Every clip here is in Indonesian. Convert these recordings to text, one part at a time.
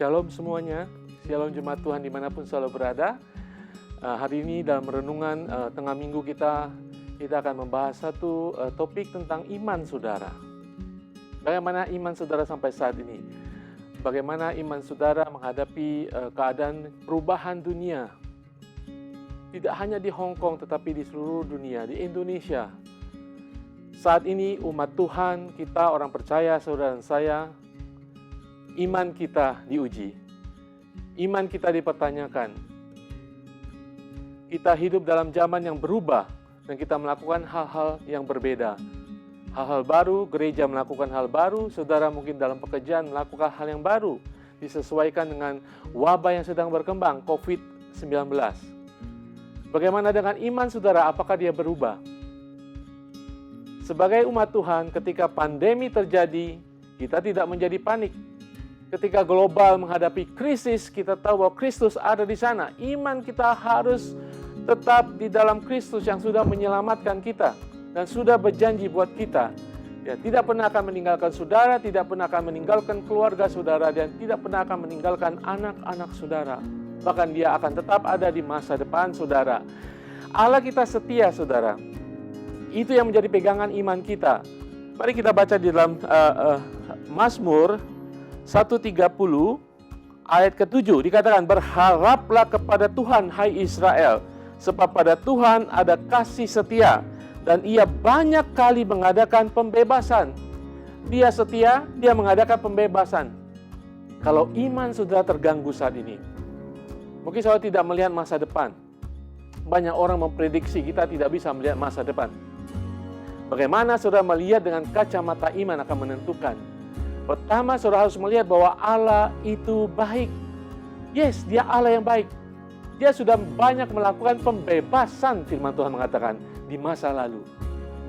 Shalom semuanya, Shalom Jemaat Tuhan dimanapun selalu berada. Hari ini dalam renungan tengah minggu kita akan membahas satu topik tentang iman saudara. Bagaimana iman saudara sampai saat ini? Bagaimana iman saudara menghadapi keadaan perubahan dunia? Tidak hanya di Hong Kong tetapi di seluruh dunia, di Indonesia. Saat ini umat Tuhan, kita orang percaya, saudara dan saya, iman kita diuji. Iman kita dipertanyakan. Kita hidup dalam zaman yang berubah dan kita melakukan hal-hal yang berbeda. Hal-hal baru, gereja melakukan hal baru, saudara mungkin dalam pekerjaan melakukan hal yang baru, disesuaikan dengan wabah yang sedang berkembang, COVID-19. Bagaimana dengan iman saudara, apakah dia berubah? Sebagai umat Tuhan, ketika pandemi terjadi, kita tidak menjadi panik. Ketika global menghadapi krisis, kita tahu bahwa Kristus ada di sana. Iman kita harus tetap di dalam Kristus yang sudah menyelamatkan kita dan sudah berjanji buat kita. Ya, tidak pernah akan meninggalkan saudara, tidak pernah akan meninggalkan keluarga saudara, dan tidak pernah akan meninggalkan anak-anak saudara. Bahkan dia akan tetap ada di masa depan saudara. Allah kita setia saudara. Itu yang menjadi pegangan iman kita. Mari kita baca di dalam Mazmur 130 ayat ke-7 dikatakan, berharaplah kepada Tuhan hai Israel, sebab pada Tuhan ada kasih setia dan ia banyak kali mengadakan pembebasan. Dia setia, dia mengadakan pembebasan. Kalau iman sudah terganggu saat ini, mungkin saudara tidak melihat masa depan. Banyak orang memprediksi kita tidak bisa melihat masa depan. Bagaimana saudara melihat dengan kacamata iman akan menentukan. Pertama, saudara harus melihat bahwa Allah itu baik. Yes, dia Allah yang baik. Dia sudah banyak melakukan pembebasan, firman Tuhan mengatakan, di masa lalu.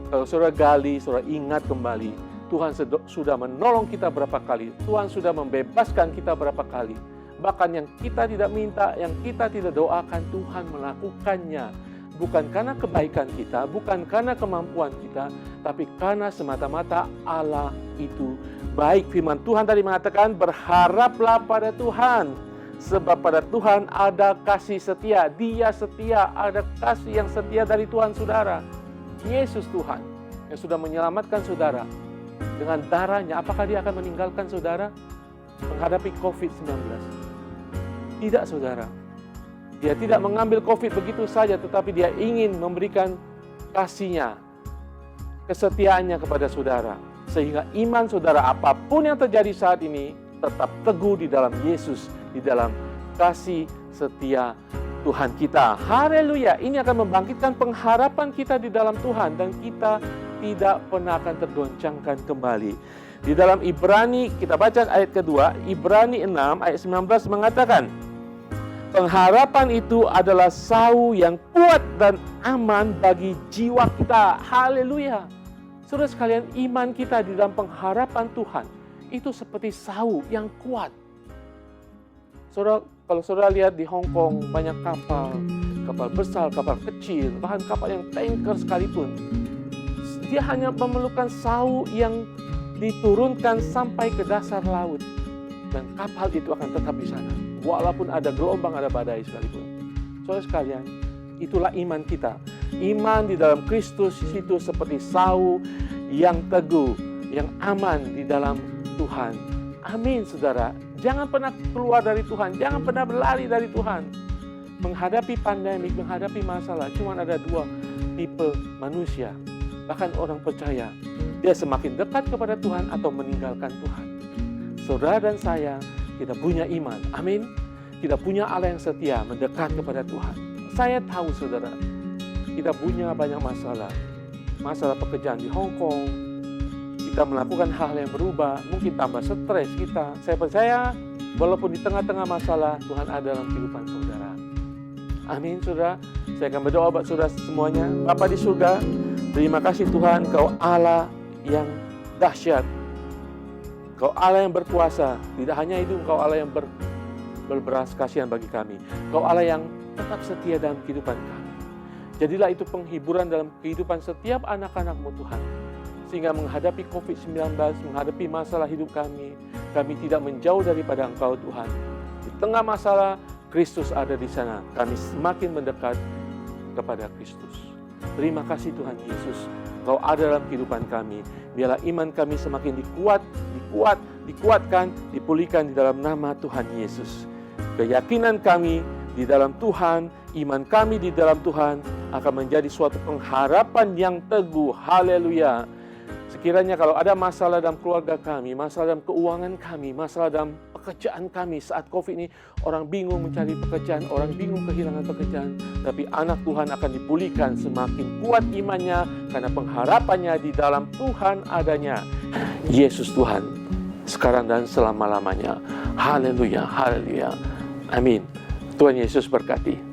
Kalau saudara gali, saudara ingat kembali, Tuhan sudah menolong kita berapa kali. Tuhan sudah membebaskan kita berapa kali. Bahkan yang kita tidak minta, yang kita tidak doakan, Tuhan melakukannya. Bukan karena kebaikan kita, bukan karena kemampuan kita, tapi karena semata-mata Allah itu baik. Firman Tuhan tadi mengatakan, berharaplah pada Tuhan, sebab pada Tuhan ada kasih setia. Dia setia, ada kasih yang setia dari Tuhan saudara. Yesus Tuhan yang sudah menyelamatkan saudara. Dengan darahnya, apakah dia akan meninggalkan saudara menghadapi COVID-19? Tidak saudara. Dia tidak mengambil COVID begitu saja, tetapi dia ingin memberikan kasih-Nya, kesetiaannya kepada saudara. Sehingga iman saudara apapun yang terjadi saat ini tetap teguh di dalam Yesus, di dalam kasih setia Tuhan kita. Haleluya, ini akan membangkitkan pengharapan kita di dalam Tuhan dan kita tidak pernah akan tergoncangkan kembali. Di dalam Ibrani, kita baca ayat kedua, Ibrani 6 ayat 19 mengatakan, pengharapan itu adalah sau yang kuat dan aman bagi jiwa kita. Haleluya. Saudara sekalian, iman kita di dalam pengharapan Tuhan itu seperti sau yang kuat. Saudara, kalau saudara lihat di Hong Kong banyak kapal besar, kapal kecil, bahkan kapal yang tanker sekalipun. Dia hanya memerlukan sau yang diturunkan sampai ke dasar laut. Dan kapal itu akan tetap di sana. Walaupun ada gelombang, ada badai sekalipun. Saudara sekalian, itulah iman kita. Iman di dalam Kristus itu seperti sau yang teguh, yang aman di dalam Tuhan. Amin, saudara. Jangan pernah keluar dari Tuhan. Jangan pernah berlari dari Tuhan. Menghadapi pandemi, menghadapi masalah, cuma ada dua tipe manusia. Bahkan orang percaya. Dia semakin dekat kepada Tuhan atau meninggalkan Tuhan. Saudara dan saya, kita punya iman. Amin. Kita punya Allah yang setia, mendekat kepada Tuhan. Saya tahu saudara, kita punya banyak masalah. Masalah pekerjaan di Hong Kong. Kita melakukan hal yang berubah, mungkin tambah stres kita. Saya percaya, walaupun di tengah-tengah masalah, Tuhan ada dalam kehidupan saudara. Amin saudara. Saya akan berdoa buat saudara semuanya. Bapa di surga, terima kasih Tuhan, Kau Allah yang dahsyat. Kau Allah yang berkuasa. Tidak hanya itu, Kau Allah yang berbelas kasihan bagi kami. Kau Allah yang tetap setia dalam kehidupan kami. Jadilah itu penghiburan dalam kehidupan setiap anak-anak-Mu Tuhan. sehingga menghadapi COVID-19, menghadapi masalah hidup kami tidak menjauh daripada Engkau Tuhan. Di tengah masalah, Kristus ada di sana. Kami semakin mendekat kepada Kristus. Terima kasih Tuhan Yesus, Engkau ada dalam kehidupan kami. Biarlah iman kami semakin dikuatkan, dipulihkan di dalam nama Tuhan Yesus. Keyakinan kami di dalam Tuhan, iman kami di dalam Tuhan akan menjadi suatu pengharapan yang teguh. Haleluya. Sekiranya kalau ada masalah dalam keluarga kami, masalah dalam keuangan kami, masalah dalam pekerjaan kami saat COVID ini, orang bingung mencari pekerjaan, orang bingung kehilangan pekerjaan, tapi anak Tuhan akan dipulihkan, semakin kuat imannya karena pengharapannya di dalam Tuhan adanya. Yesus Tuhan, sekarang dan selama-lamanya. Haleluya, haleluya. Amin. Tuhan Yesus berkati.